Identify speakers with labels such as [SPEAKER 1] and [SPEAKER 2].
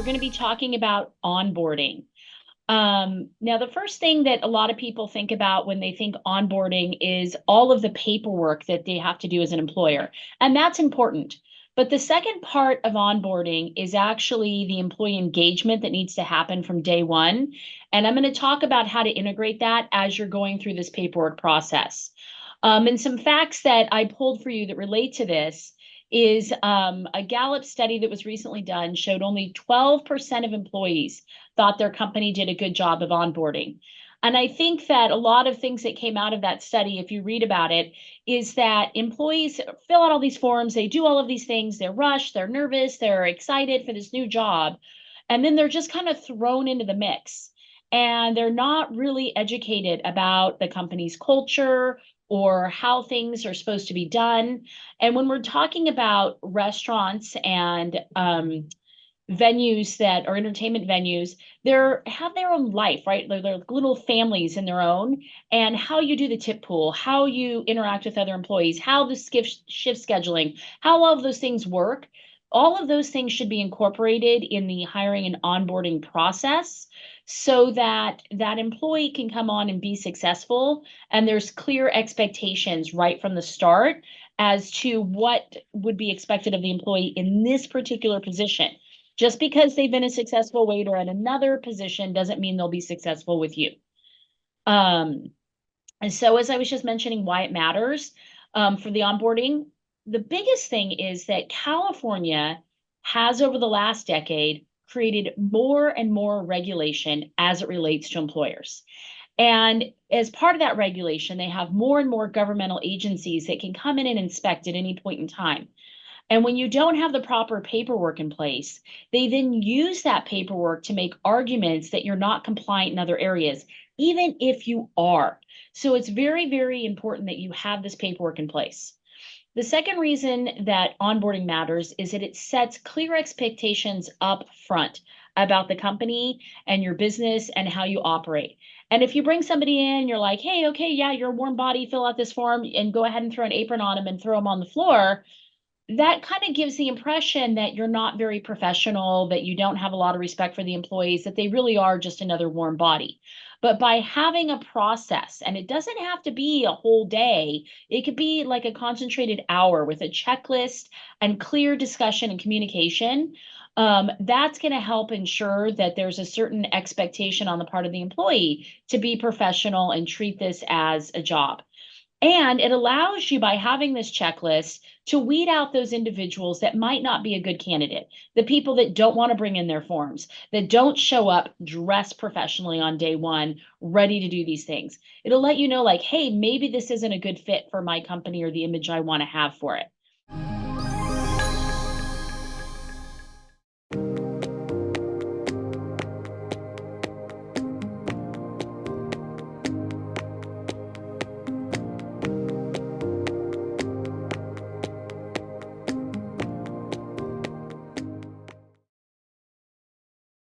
[SPEAKER 1] we're going to be talking about onboarding. Now, the first thing that a lot of people think about when they think onboarding is all of the paperwork that they have to do as an employer, and that's important. But the second part of onboarding is actually the employee engagement that needs to happen from day one. And I'm going to talk about how to integrate that as you're going through this paperwork process. And some facts that I pulled for you that relate to this is a Gallup study that was recently done showed only 12% of employees thought their company did a good job of onboarding. And I think that a lot of things that came out of that study, if you read about it, is that employees fill out all these forms, they do all of these things, they're rushed, they're nervous, they're excited for this new job, and then they're just kind of thrown into the mix. And they're not really educated about the company's culture or how things are supposed to be done. And when we're talking about restaurants and venues that are entertainment venues, they have their own life, right? They're little families in their own, and how you do the tip pool, how you interact with other employees, how the shift scheduling, how all of those things work. All of those things should be incorporated in the hiring and onboarding process so that that employee can come on and be successful. And there's clear expectations right from the start as to what would be expected of the employee in this particular position. Just because they've been a successful waiter at another position doesn't mean they'll be successful with you. And so as I was just mentioning why it matters for the onboarding, the biggest thing is that California has over the last decade created more and more regulation as it relates to employers. And as part of that regulation, they have more and more governmental agencies that can come in and inspect at any point in time. And when you don't have the proper paperwork in place, they then use that paperwork to make arguments that you're not compliant in other areas, even if you are. So it's very, very important that you have this paperwork in place. The second reason that onboarding matters is that it sets clear expectations up front about the company and your business and how you operate. And if you bring somebody in, you're like, hey, okay, yeah, you're a warm body, fill out this form and go ahead and throw an apron on them and throw them on the floor, that kind of gives the impression that you're not very professional, that you don't have a lot of respect for the employees, that they really are just another warm body. But by having a process, and it doesn't have to be a whole day, it could be like a concentrated hour with a checklist and clear discussion and communication. That's going to help ensure that there's a certain expectation on the part of the employee to be professional and treat this as a job. And it allows you, by having this checklist, to weed out those individuals that might not be a good candidate, the people that don't want to bring in their forms, that don't show up dressed professionally on day one, ready to do these things. It'll let you know, like, hey, maybe this isn't a good fit for my company or the image I want to have for it.